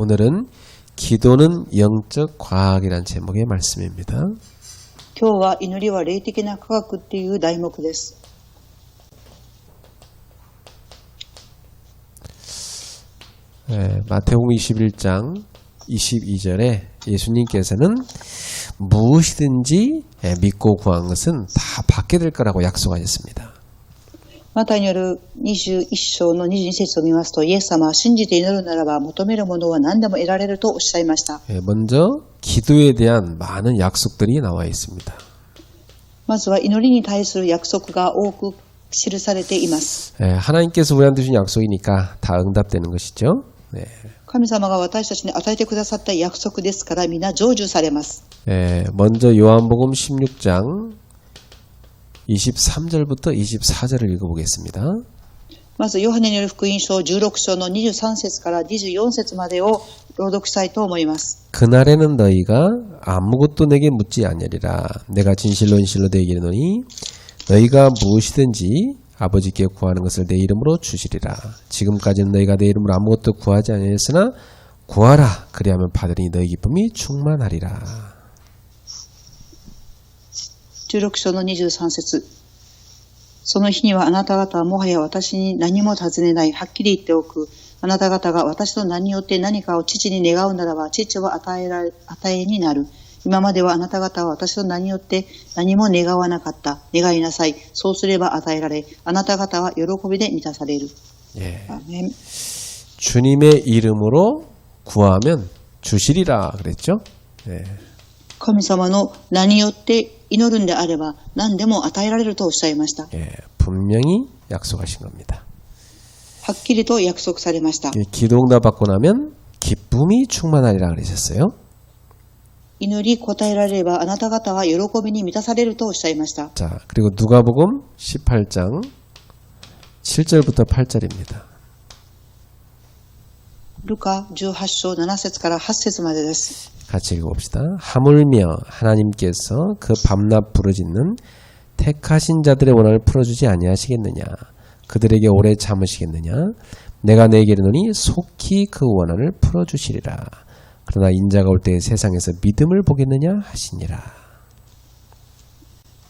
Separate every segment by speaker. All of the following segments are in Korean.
Speaker 1: 오늘은 기도는 영적 과학이란 제목의 말씀입니다.
Speaker 2: 今日は祈りは霊的な科学っていう題目です。
Speaker 1: 마태복음 21장 22절에 예수님께서는 무엇이든지 믿고 구한 것은 다 받게 될 거라고 약속하셨습니다.
Speaker 2: マタイによる21章の22節を見ますと、イエス様は信じて祈るならば求めるものは何でも得られるとおっしゃいました。
Speaker 1: 먼저 기도에 대한 많은 약속들이 나와 있습니다.
Speaker 2: まずは祈りに対する約束が多く記されています。
Speaker 1: 하나님께서 우리한테 주신 약속이니까 다 응답되는 것이죠.
Speaker 2: 神様が私たちに与えてくださった約束ですから皆成就されます。
Speaker 1: 먼저 요한복음 16장 23절부터 24절을 읽어보겠습니다.
Speaker 2: まずヨハネによる福音書16章の23節から24節までを朗読したいと思います。
Speaker 1: 그날에는 너희가 아무것도 내게 묻지 아니하리라. 내가 진실로 너희에게 이르노니 너희가 무엇이든지 아버지께 구하는 것을 내 이름으로 주시리라. 지금까지는 너희가 내 이름으로 아무것도 구하지 아니하였으나 구하라. 그리하면 받으리니 너희 기쁨이 충만하리라.
Speaker 2: 16章の23節。その日にはあなた方はもはや私に何も尋ねない。はっきり言っておく。あなた方が私の名によって何かを父に願うならば、父は与えになる。今まではあなた方は私の名によって何も願わなかった。願いなさい。そうすれば与えられ、あなた方は喜びで満たされる。 아멘.
Speaker 1: 주님의 이름으로 구하면 주시리라 그랬죠?
Speaker 2: 神様の名によって祈るんであれば何でも与えられるとおっしゃいました。
Speaker 1: 분명히 약속하신 겁니다.
Speaker 2: はっきりと約束されました。
Speaker 1: 기도 응답 받고 나면 기쁨이 충만하리라 그러셨어요.
Speaker 2: 祈り答えられればあなた方は喜びに満たされるとおっしゃいました。
Speaker 1: 자, 그리고 누가복음 18장 7절부터 8절입니다.
Speaker 2: ルカ18章7節から8節までです。
Speaker 1: 같이 읽어봅시다. 하물며 하나님께서 그 밤낮 부르짖는 택하신 자들의 원한을 풀어주지 아니하시겠느냐. 그들에게 오래 참으시겠느냐. 내가 내게 이르노니 속히 그 원한을 풀어주시리라. 그러나 인자가 올 때에 세상에서 믿음을 보겠느냐 하시니라.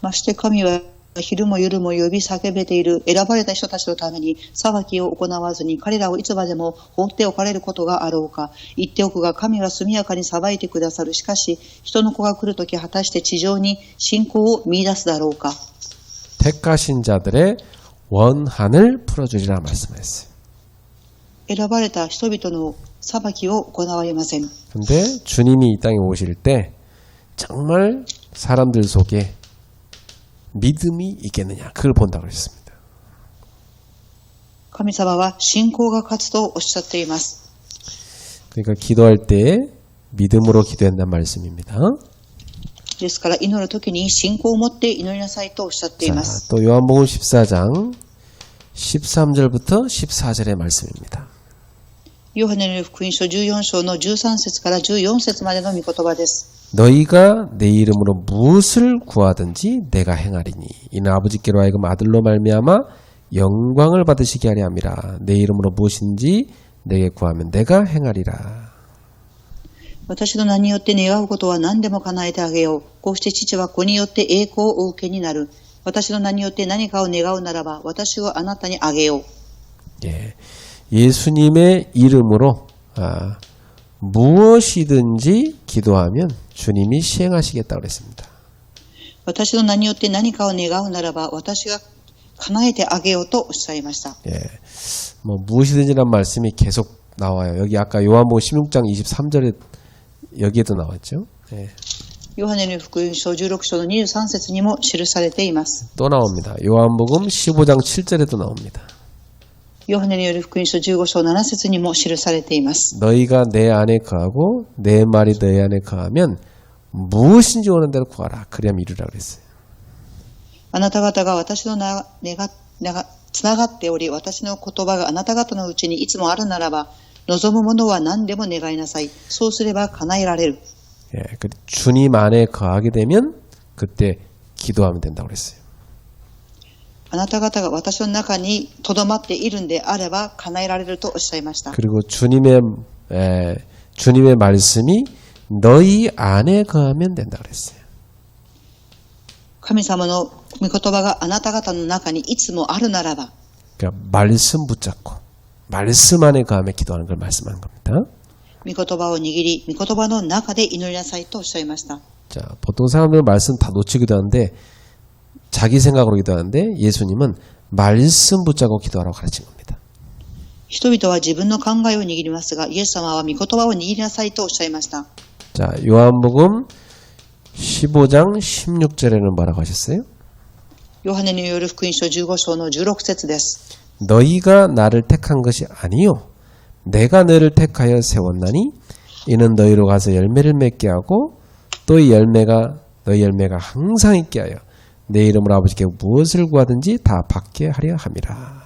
Speaker 2: まして神は昼も夜も呼び叫べている選ばれた人たちのために裁きを行わずに彼らをいつまでも放っておかれることがあろうか。言っておくが神は速やかに裁いてくださる。しかし人の子が来るとき果たして地上に信仰を見出すだろうか。
Speaker 1: 택하신 자들의 원한을 풀어주리라 말씀했어요.
Speaker 2: 選ばれた人々の裁きを行われません。
Speaker 1: 근데 주님이 이 땅에 오실 때 정말 사람들 속에 믿음이 있겠느냐 그걸 본다고 했습니다.
Speaker 2: 神様は信仰が勝つとおっしゃっています。
Speaker 1: 그러니까 기도할 때 믿음으로 기도한다는 말씀입니다.
Speaker 2: ですから祈るときに信仰を持って祈りなさいとおっしゃっていま
Speaker 1: 자,
Speaker 2: す。
Speaker 1: 또 요한복음 14장 13절부터 14절의 말씀입니다.
Speaker 2: ヨハネの福音書14章の13節から14節までの御言葉です。
Speaker 1: 너희가 내 이름으로 무엇을 구하든지 내가 행하리니 이는 아버지께로 하여금 아들로 말미암아 영광을 받으시게 하려 함이라. 내 이름으로 무엇인지 내게 구하면 내가 행하리라.
Speaker 2: 私の名によって願うことは何でも叶えてあげよう。こうして父は子によって栄光をお受けになる。私の名によって何かを願うならば私はあなたにあげよう。
Speaker 1: 예수님의 이름으로 무엇이든지 기도하면 주님이 시행하시겠다고 그랬습니다.
Speaker 2: 私の名によって何かを願うならば私が叶えてあげようとおっしゃいました。
Speaker 1: 뭐 무엇이든지란 말씀이 계속 나와요. 여기 아까 요한복음 16장 23절에 여기에도 나왔죠.
Speaker 2: ヨハネの福音書16章の23節にも記されています。
Speaker 1: 또 나옵니다. 요한복음 15장 7절에도 나옵니다.
Speaker 2: ヨハネによる福音書15章7節にも記されています。
Speaker 1: 너희가 내 안에 거하고 내 말이 너희 안에 거하면 무엇인지 원하는 대로 구하라. 그리하면 이루라 그랬어요.
Speaker 2: あなた方が私のつながっており、私の言葉があなた方のうちにいつもあるならば、望むものは何でも願いなさい。そうすれば叶えられる。
Speaker 1: 주님 안에 거하게 되면 그때 기도하면 된다고 그랬어요.
Speaker 2: あなた方が私の中に留まっているんであれば叶えられるとおっしゃいました。
Speaker 1: 그리고 주님의 주님의 말씀이 너희 안에 거하면 된다 그랬어요.
Speaker 2: 神様の御言葉があなた方の中にいつもあるならば、
Speaker 1: 그러니까 말씀 붙잡고 말씀 안에 거하며 기도하는 걸 말씀하는 겁니다.
Speaker 2: 御言葉を握り、御言葉の中で祈りなさいとおっしゃいました。
Speaker 1: 자, 보통 사람들은 말씀 다 놓치기도 하는데 자기 생각으로 기도하는데 예수님은 말씀 붙잡고 기도하라고 가르친 겁니다.
Speaker 2: 人々は自分の考えを握りますが、イエス様は御言葉を握りなさいとおっしゃいました。
Speaker 1: 자, 요한복음 15장 16절에는 뭐라고 하셨어요?
Speaker 2: ヨハネによる福音書15章の16節です。
Speaker 1: 너희가 나를 택한 것이 아니요 내가 너희를 택하여 세웠나니 이는 너희로 가서 열매를 맺게 하고 또 이 열매가 너희 열매가 항상 있게 하여 내 이름으로 아버지께 무엇을 구하든지 다 받게 하려 함이라.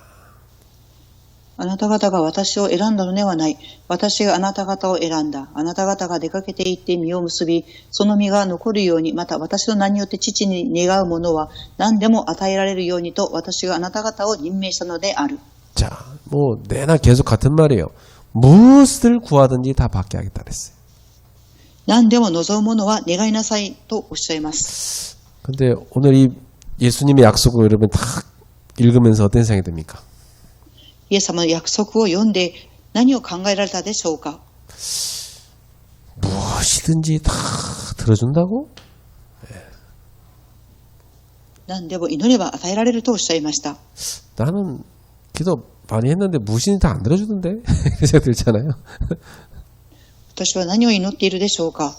Speaker 2: あなた方が私を選んだのではない。私があなた方を選んだ。あなた方が出かけて行って実を結び、その実が残るように、また私の名によって父に願うものは何でも与えられるようにと私があなた方を任命したのである。
Speaker 1: 자, 뭐 내나 계속 같은 말이에요. 무엇을 구하든지 다 받게 하겠다 그랬어요.
Speaker 2: 何でも望むものは願いなさいとおっしゃいます。
Speaker 1: 근데 오늘 이 예수님의 약속을 여러분 다 읽으면서 어떤 생각이 듭니까?
Speaker 2: イエス様の約束を読んで何を考えられたでしょうか。
Speaker 1: 무엇이든지 다 들어준다고?
Speaker 2: 何でも祈れば与えられるとおっしゃいました。
Speaker 1: 나는 기도 많이 했는데 무엇이든지 다 안 들어주던데? 그 생각 들잖아요.
Speaker 2: 私は何を祈っているでしょうか。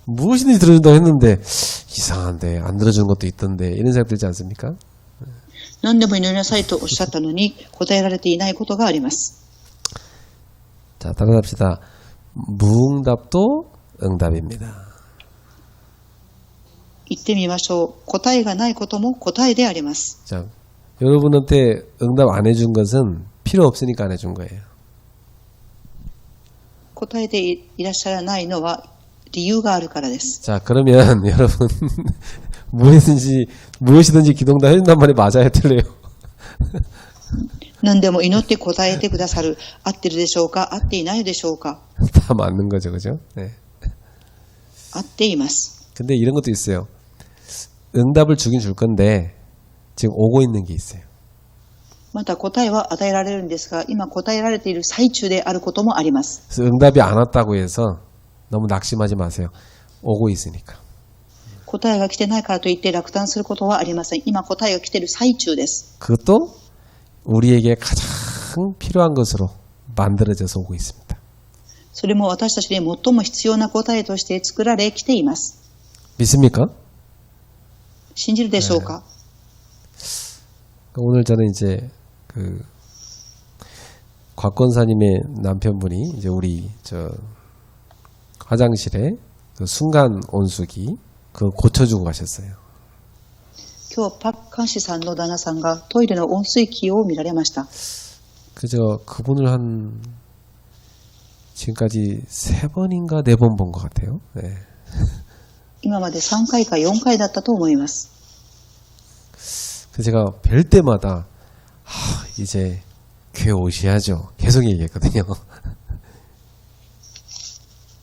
Speaker 1: 무엇이든지 들어준다고 했는데 이상한데 안 들어주는 것도 있던데 이런 생각 들지 않습니까?
Speaker 2: 何でも祈りなさいとおっしゃったのに答えられていないことがあります。
Speaker 1: 자, 따라합시다. 무응답도 응답입니다.
Speaker 2: 言ってみましょう。答えがないことも答えであります。
Speaker 1: 자, 여러분한테 응답 안 해준 것은 필요 없으니까 안 해준 거예요.
Speaker 2: 答えていらっしゃらないのは理由があるからです。
Speaker 1: 자, 그러면 여러분 무엇이든지 기도응답 해준단 말이 맞아요, 틀려요?
Speaker 2: 何でも祈って答えてくださる。合ってるでしょうか、合っていないでしょうか。
Speaker 1: 다 맞는 거죠, 그죠? 네.
Speaker 2: 合っています。
Speaker 1: 근데 이런 것도 있어요. 응답을 주긴 줄 건데 지금 오고 있는 게 있어요.
Speaker 2: また答えは与えられるんですが、今答えられている最中であることもあります。
Speaker 1: 그래서 응답이 안 왔다고 해서 너무 낙심하지 마세요. 오고 있으니까.
Speaker 2: 答えが来てないからといって落胆することはありません。今答えが来ている最中です。
Speaker 1: 그것도 우리에게 가장 필요한 것으로 만들어져서 오고 있습니다.
Speaker 2: それも私たちに最も必要な答えとして作られ来ています。
Speaker 1: 믿습니까?
Speaker 2: 信じるでしょうか。
Speaker 1: 오늘 저는 이제 곽권사님의 남편분이 이제 우리 화장실에 그 순간 온수기 그거 고쳐주고 가셨어요.
Speaker 2: 今日パッカン氏さんの旦那さんがトイレの温水器を見られました。
Speaker 1: 그저 그분을 한 지금까지 3번인가 4번 본 것 같아요. 네.
Speaker 2: 今まで3回か4回だったと思います。
Speaker 1: 그래서 제가 뵐 때마다 이제 교회 오셔야죠. 계속 얘기했거든요.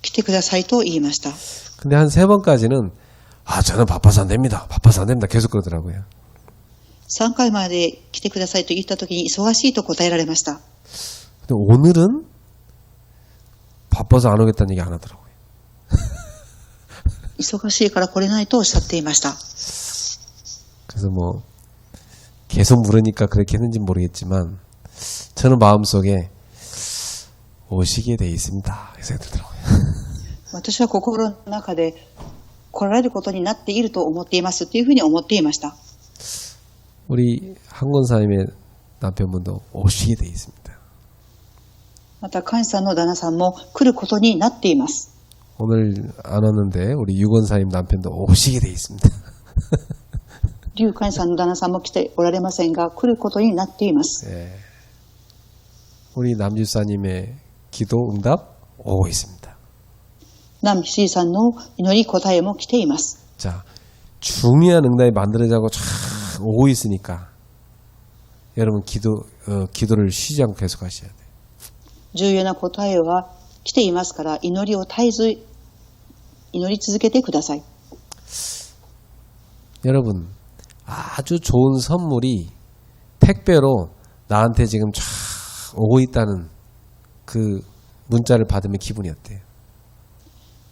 Speaker 2: 来てくださいと言いました。
Speaker 1: 근데 한 3번까지는 저는 바빠서 안 됩니다. 바빠서 안 됩니다. 계속 그러더라고요.
Speaker 2: 3回まで来てくださいと言ったときに忙しいと答えられました。
Speaker 1: 근데 오늘은 바빠서 안 오겠다는 얘기 안 하더라고요.
Speaker 2: 忙しいから来れないとおっしゃっていました。
Speaker 1: 그래서 뭐 계속 물으니까 그렇게 했는지 모르겠지만 저는 마음속에 오시게 돼 있습니다. 그 생각이 들더라고요.
Speaker 2: 私は心の中で来られることになっていると思っていますというふうに思っていました。
Speaker 1: 우리 한권사님의 남편분도 오시게 돼 있습니다.
Speaker 2: またカンさんの旦那さんも来ることになっています。
Speaker 1: 오늘 안 왔는데 우리 유권사님 남편도 오시게 돼 있습니다.
Speaker 2: 劉カンさんの旦那さんも来ておられませんが来ることになっています。
Speaker 1: 예. 우리 남주사님의 기도 응답 오고 있습니다.
Speaker 2: 南シーさんの祈り答えも来ています。
Speaker 1: 자, 중요한 응답이 만들어지고 쫙 오고 있으니까 여러분 기도를 쉬지 않고 계속 하셔야 돼요.
Speaker 2: 重要な答えは来ていますから、祈りを絶えず祈り続けてください。
Speaker 1: 여러분, 아주 좋은 선물이 택배로 나한테 지금 쫙 오고 있다는 그 문자를 받으면 기분이 어때요?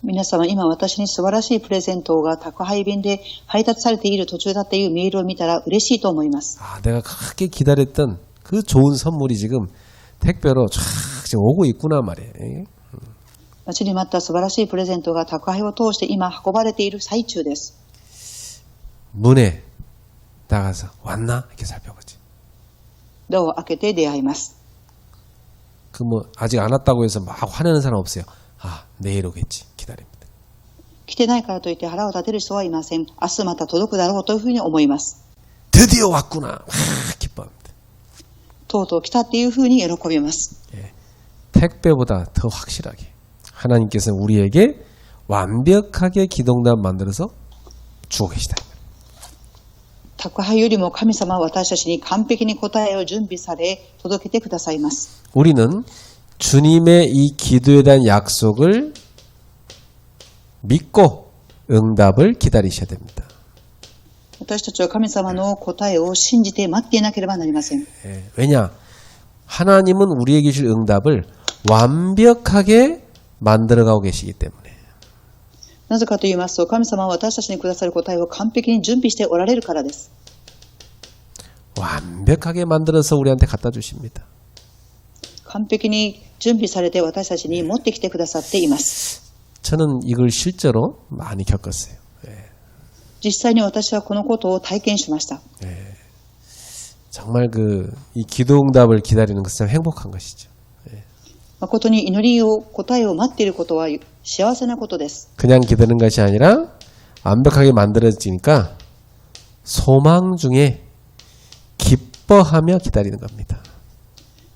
Speaker 2: 皆様、今私に素晴らしいプレゼントが宅配便で配達されている途中だっていうメールを見たら嬉しいと思います。
Speaker 1: 아, 내가 그렇게 기다렸던 그 좋은 선물이 지금 택배로 쫙 지금 오고 있구나 말이에요.
Speaker 2: 待ちに待った素晴らしいプレゼントが宅配を通して今運ばれている最中です。
Speaker 1: 문에 나가서 왔나? 이렇게 살펴보지.
Speaker 2: ドアを開けて出会います。
Speaker 1: 그 뭐 아직 안 왔다고 해서 막 화내는 사람 없어요. 아, 내일 오겠지. 기다립니다.
Speaker 2: 来てないからといって腹を立てる人はいません。明日また届くだろうというふうに思います。
Speaker 1: 드디어 왔구나. 기뻐합니다.
Speaker 2: とうとう来たっていうふうに喜びます。
Speaker 1: 택배보다 더 확실하게 하나님께서 우리에게 완벽하게 기도응답 만들어서 주고 계시다.
Speaker 2: 宅配よりも神様は私たちに完璧に答えを準備され届けてくださいます。
Speaker 1: 우리는 주님의 이 기도에 대한 약속을 믿고 응답을 기다리셔야 됩니다.
Speaker 2: 私たちは神様の答えを信じて待っていなければなりません。
Speaker 1: 왜냐? 하나님은 우리에게 주실 응답을 완벽하게 만들어가고 계시기 때문에.
Speaker 2: なぜかと言いますと、神様は私たちにくださる答えを完璧に準備しておられるからです。
Speaker 1: 완벽하게 만들어서 우리한테 갖다 주십니다.
Speaker 2: 完璧に準備されて私たちに持ってきてくださっています。
Speaker 1: 저는 이걸 실제로 많이 겪었어요.
Speaker 2: 実際に私はこのことを体験しました。
Speaker 1: 정말 이 기도 응답을 기다리는 것은 행복한 것이죠.
Speaker 2: 誠に祈りを答えを待っていることは幸せなことです。
Speaker 1: 그냥 기다리는 것이 아니라 완벽하게 만들어지니까 소망 중에 기뻐하며 기다리는 겁니다.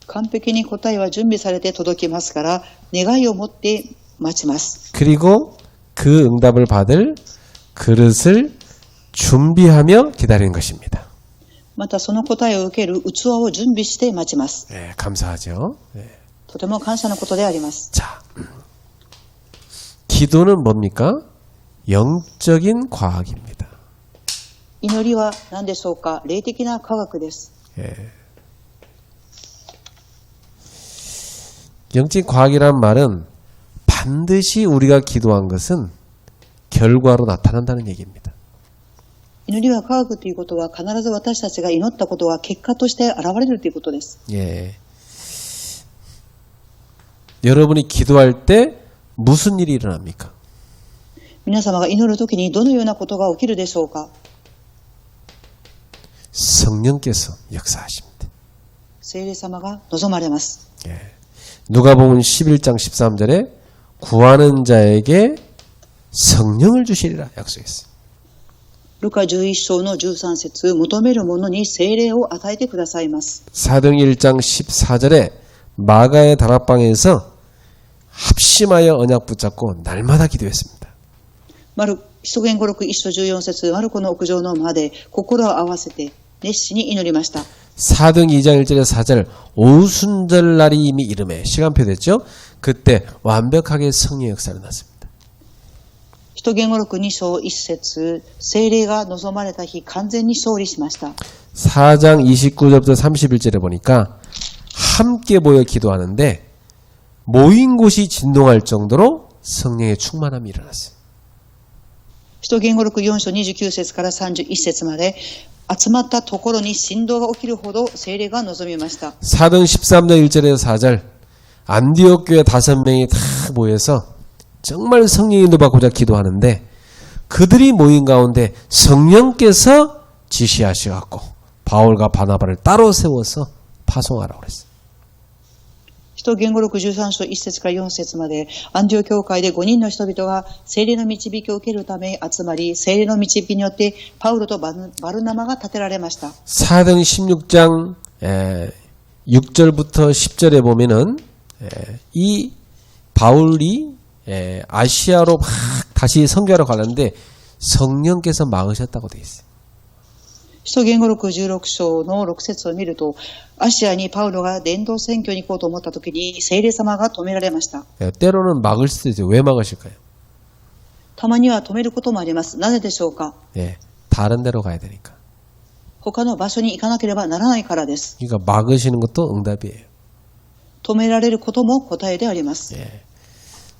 Speaker 2: 完璧に答えは準備されて届きますから、願いを持って待ちます。
Speaker 1: 그리고 그 응답을 받을 그릇을 준비하며 기다리는 것입니다.
Speaker 2: またその答えを受ける器を準備して待ちます。
Speaker 1: 감사하죠.
Speaker 2: とても感謝のことであります。
Speaker 1: 자, 기도는 뭡니까? 영적인 과학입니다.
Speaker 2: 祈りは何でしょうか？霊的な科学です。
Speaker 1: 영적인 과학이란 말은 반드시 우리가 기도한 것은 결과로 나타난다는 얘기입니다.
Speaker 2: 祈りは科学ということは必ず私たちが祈ったことは結果として現れるということです。
Speaker 1: 여러분이 기도할 때 무슨 일이 일어납니까?
Speaker 2: 皆様が祈るときにどのようなことが起きるでしょうか？
Speaker 1: 성령께서 역사하십니다.
Speaker 2: 聖霊様が望まれます。
Speaker 1: 누가복음 11장 13절에 구하는 자에게 성령을 주시리라 약속했어요.
Speaker 2: ルカ11章の13節、求める者に聖霊を与えてくださいます。
Speaker 1: 사도행 1장 14절에 마가의 다락방에서 합심하여 언약 붙잡고 날마다 기도했습니다.
Speaker 2: 使徒言語録1章14節、マルコの屋上の間で心を合わせて熱心に祈りました。
Speaker 1: 사도행 2장 1절에 4절 오순절날이 이미 이름에 시간표 됐죠. 그때 완벽하게 성령의 역사가 났습니다.
Speaker 2: 使徒言語録2章1節、聖霊が望まれた日完全に勝利しました。
Speaker 1: 4장 29절부터 31절에 보니까 함께 모여 기도하는데 모인 곳이 진동할 정도로 성령의 충만함이 일어났어요.
Speaker 2: 使徒言語録4章29節から31節まで集まったところに振動が起きるほど聖霊が望みました。
Speaker 1: 사도행 13장 1절에서 4절 안디옥 교회 5명이 다 모여서 정말 성령의 인도 받고자 기도하는데 그들이 모인 가운데 성령께서 지시하셔갖고 바울과 바나바를 따로 세워서 파송하라고 그랬어요.
Speaker 2: 使徒言語録13章1節から4節までアンディオ教会で5人の人々が聖霊の導きを受けるため集まり、聖霊の導きによってパウロとバルナマが立てられました。
Speaker 1: 사도행 16장 6절부터 10절에 보면은 이 바울이 아시아로 막 다시 선교하러 가는데 성령께서 막으셨다고 되어 있어요.
Speaker 2: 使徒言語録16章の6節を見ると、アシアにパウロが伝道選挙に行こうと思った時に聖霊様が止められました。
Speaker 1: 때로는 막을 수도 있어요. 왜 막으실까요?
Speaker 2: たまには止めることもあります。なぜでしょうか。
Speaker 1: 예, 다른 데로 가야 되니까.
Speaker 2: 他の場所に行かなければならないからです。
Speaker 1: 그러니까 막으시는 것도 응답이에요.
Speaker 2: 止められることも答えであります。
Speaker 1: 예.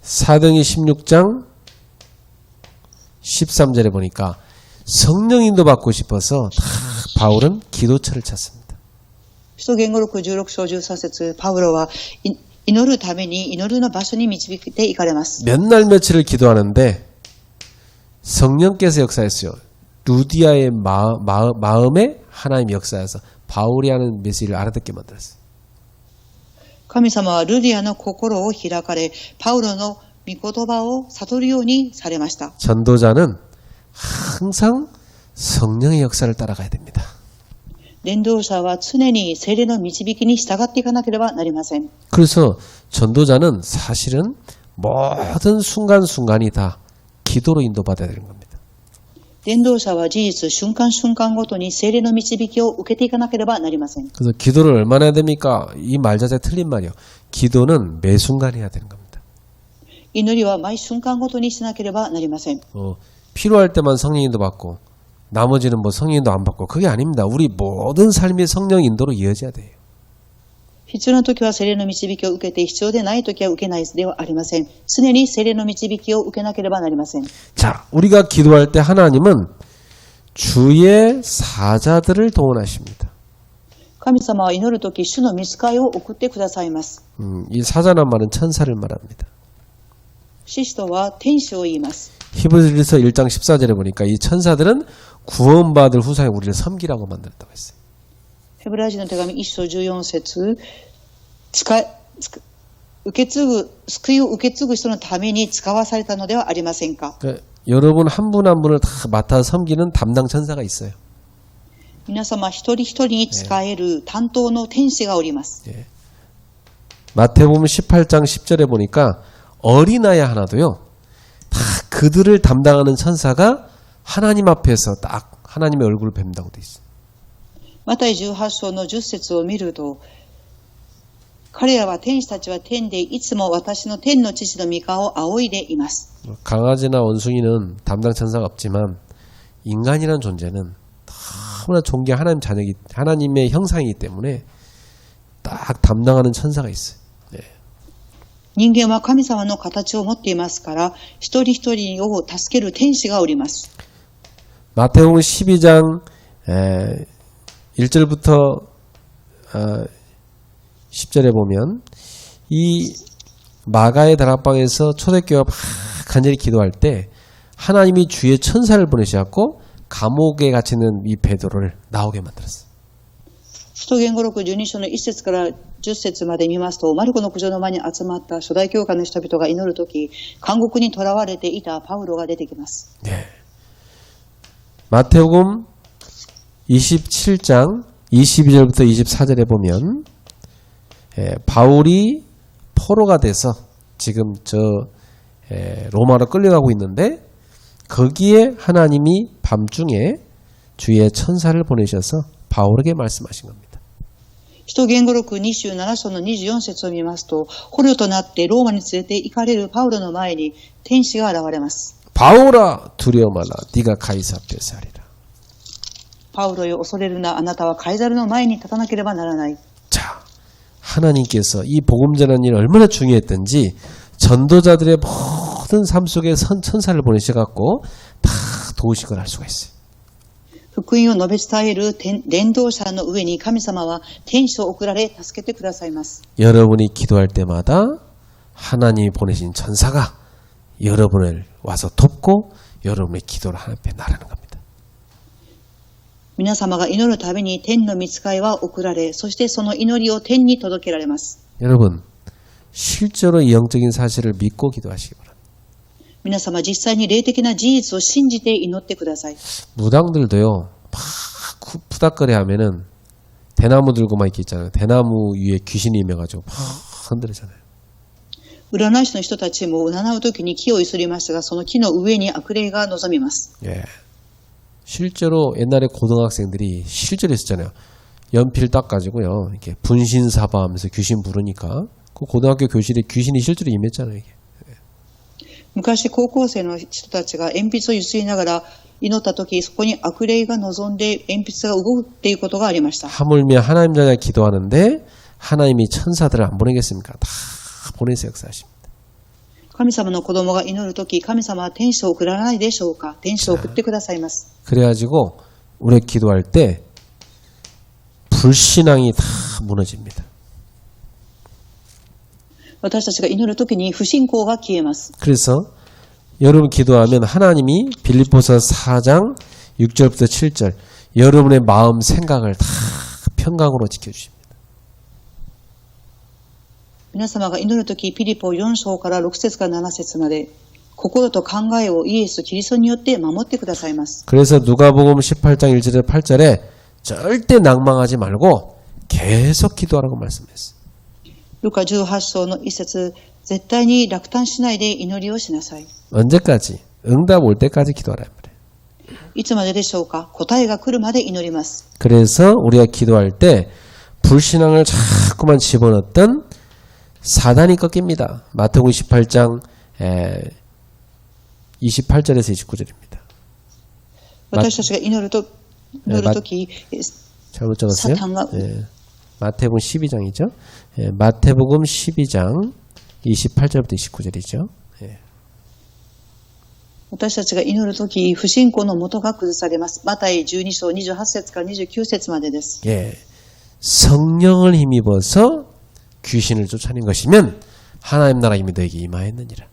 Speaker 1: 사도행전 16장 13절에 보니까 성령인도 받고 싶어서 다 바울은 기도처를 찾습니다.
Speaker 2: 使徒言語録16章13節、パウロは祈るために祈るの場所に導いて行かれます。
Speaker 1: 몇 날 며칠을 기도하는데 성령께서 역사했어요. 루디아의 마음에 하나님 역사해서 바울이 하는 메시지를 알아듣게 만들었어요.
Speaker 2: 神様はルディアの心を開かれ、パウロの御言葉を悟るようにされました。
Speaker 1: 전도자는 항상 성령의 역사를 따라가야 됩니다.
Speaker 2: 伝道者は常に聖霊の導きに従っていかなければなりません。
Speaker 1: 그래서 전도자는 사실은 모든 순간순간이 다 기도로 인도받아야 되는 겁니다.
Speaker 2: 伝道者は事実、瞬間瞬間ごとに聖霊の導きを受けていかなければなりません。
Speaker 1: 그래서 기도를 얼마나 해야 됩니까? 이 말 자체 틀린 말이요. 기도는 매 순간 해야 되는 겁니다.
Speaker 2: 祈りは毎瞬間ごとにしなければなりません。
Speaker 1: 필요할 때만 성령 인도 받고 나머지는 뭐 성령 인도 안 받고 그게 아닙니다. 우리 모든 삶이 성령 인도로 이어져야 돼요.
Speaker 2: 必要な時は聖霊の導きを受けて、必要でない時は受けないではありません。常に聖霊の導きを受けなければなりません。
Speaker 1: 자, 우리가 기도할 때 하나님은 주의 사자들을 동원하십니다.
Speaker 2: 神様は祈るとき、主の御使いを送ってくださいます。
Speaker 1: 이 사자란 말은 천사를 말합니다.
Speaker 2: 使徒とは天使を言います。
Speaker 1: 히브리서 1장 14절에 보니까 이 천사들은 구원받을 후사에 우리를 섬기라고 만들었다고 했어요.
Speaker 2: ヘブライ人の手紙1章14節、受け継ぐ、救いを受け継ぐ人のために使わされたのではありませんか。
Speaker 1: 그러니까 여러분 한 분 한 분을 다 맡아서 섬기는 담당 천사가 있어요.
Speaker 2: 皆様一人一人に使える担当の天使がおります。
Speaker 1: 마태복음 18장 10절에 보니까 어린아이 하나도요. 다 그들을 담당하는 천사가 하나님 앞에서 딱 하나님의 얼굴을 뵙는다고 돼 있어요.
Speaker 2: マタイ18章の10節を見ると、彼らは天使たちは天でいつも私の天の父の御顔を仰いでいます。
Speaker 1: 강아지나 원숭이는 담당 천사가 없지만 인간이라는 존재는 너무나 존귀한 하나님 자녀이기, 하나님의 형상이기 때문에 딱 담당하는 천사가 있어요.
Speaker 2: 人間は神様の形を持っていますから、一人一人を助ける天使がおります。
Speaker 1: 마태복음 12장 1절부터 10절에 보면 이 마가의 다락방에서 초대교회가 막 간절히 기도할 때 하나님이 주의 천사를 보내셔갖고 감옥에 갇히는 이 베드로를 나오게 만들었어요.
Speaker 2: 使徒言語録12章の1節から10節まで見ますと、マルコの苦情の前に集まった初代教会の人々が祈るとき、監獄に囚われていたパウロが出てきます。
Speaker 1: 네. 마태복음 27장 22절부터 24절에 보면 바울이 포로가 돼서 지금 로마로 끌려가고 있는데 거기에 하나님이 밤중에 주의 천사를 보내셔서 바울에게 말씀하신 겁니다.
Speaker 2: 使徒言語録27章の24節を見ますと、捕虜となってローマに連れて行かれるパウロの前に天使が現れます。
Speaker 1: 바울아 두려워 말라 네가 가이사 앞에서 하리라.
Speaker 2: パウロよ恐れるな、あなたはカイザルの前に立たなければならない。
Speaker 1: 자, 하나님께서 이 복음 전하는 일이 얼마나 중요했던지 전도자들의 모든 삶 속에 천사를 보내셔갖고 다 도우식을 할 수가 있어요.
Speaker 2: 福音を述べ伝える伝道者の上に神様は天使を送られ助けてくださいます。
Speaker 1: 여러분이 기도할 때마다 하나님이 보내신 천사가 여러분을 와서 돕고 여러분의 기도를 하나님 앞에 나르는 겁니다.
Speaker 2: 皆様が祈るたびに天の御使いは送られ、そしてその祈りを天に届けられます。
Speaker 1: 여러분 실제로 이 영적인 사실을 믿고 기도하시기 바랍니다.
Speaker 2: 皆様実際に霊的な事実を信じて祈ってください。
Speaker 1: 무당들도요 막 푸닥거려 하면은 대나무 들고 막 있잖아요. 대나무 위에 귀신이 임해가지고 막 흔들잖아요.
Speaker 2: 占い師の人たちも占うときに木を揺すりますが、その木の上に悪霊が望みます。
Speaker 1: 예. 실제로 옛날에 고등학생들이 실제로 했었잖아요. 연필 닦아가지고요. 이렇게 분신사바하면서 귀신 부르니까 그 고등학교 교실에 귀신이 실제로 임했잖아요. 이게.
Speaker 2: 昔高校生の人たちが鉛筆をゆすりながら祈った時、そこに悪霊が望んで鉛筆が動くっていうことがありました。
Speaker 1: 하물며 하나님 자녀가 기도하는데 하나님이 천사들을 안 보내겠습니까? 다 보내서 역사하십니다.
Speaker 2: 神様の子供が祈るとき、神様は天使を送らないでしょうか。天使を送ってくださいます。
Speaker 1: 그래가지고 우리가 기도할 때 불신앙이 다 무너집니다.
Speaker 2: 私たちが祈るときに不信仰が消えます。
Speaker 1: 그래서 여러분 기도하면 하나님이 빌립보서 4장 6절부터 7절 여러분의 마음 생각을 다 평강으로 지켜주십니다.
Speaker 2: 皆様が祈るとき、ピリポ4章から6節から7節まで、心と考えをイエス・キリストによって守ってくださいます。
Speaker 1: 그래서 누가복음 18장 1절에서 8절에 절대 낭망하지 말고 계속 기도하라고 말씀했어요.
Speaker 2: ルカ18章の1節、絶対に落胆しないで祈りをしなさい。
Speaker 1: 언제까지? 응답 올 때까지 기도하라 말이에요.
Speaker 2: いつまででしょうか。答えが来るまで祈ります。
Speaker 1: 그래서 우리가 기도할 때 불신앙을 자꾸만 집어넣었던 사단이 꺾입니다. 마태복음 18장 28절에서 29절입니다.
Speaker 2: 私たちが祈るとき、
Speaker 1: 잘못 적었어요?
Speaker 2: 사탄과
Speaker 1: 마태복음 12장이죠. 마태복음 12장 28절부터 29절이죠.
Speaker 2: 私たちが祈るとき、不信仰の元が崩されます。マタイ12章28節から29節までです。
Speaker 1: 예, 성령을 힘입어서 귀신을 쫓아낸 것이면 하나님 나라 이미 너에게 임하였느니라.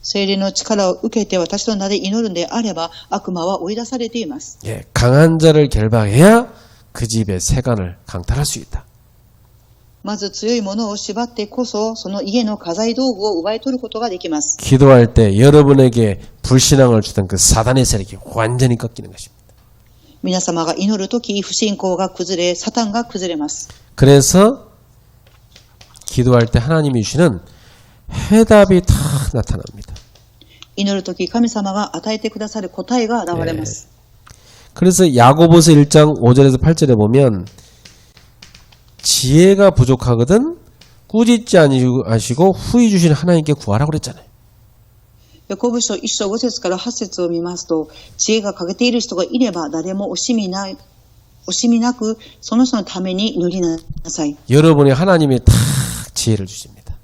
Speaker 2: 聖霊の力を受けて私の名で祈るのであれば悪魔は追い出されています。
Speaker 1: 예, 강한 자를 결박해야 그 집의 세간을 강탈할 수 있다.
Speaker 2: まず強いものを縛ってこそその家の家財道具を奪い取ることができます。
Speaker 1: 기도할 때 여러분에게 불신앙을 주던 그 사단의 세력이 완전히 꺾이는 것입니다.
Speaker 2: 皆様が祈るとき不信仰が崩れ、サタンが崩れます。
Speaker 1: 그래서 기도할 때 하나님이 주시는 해답이 다 나타납니다.
Speaker 2: 祈るとき神様が与えてくださる答えが現れます。
Speaker 1: 그래서 야고보서 1장 5절에서 8절에 보면 지혜가 부족하거든 꾸짖지 아니하시고 후히 주신 하나님께 구하라고 그랬잖아요.
Speaker 2: ヤコブ書1章5節から8節を見ますと、知恵が欠けている人がいれば誰も惜しみなくその人のために祈りなさい。
Speaker 1: 여러분이 하나님이 다 지혜를 주십니다.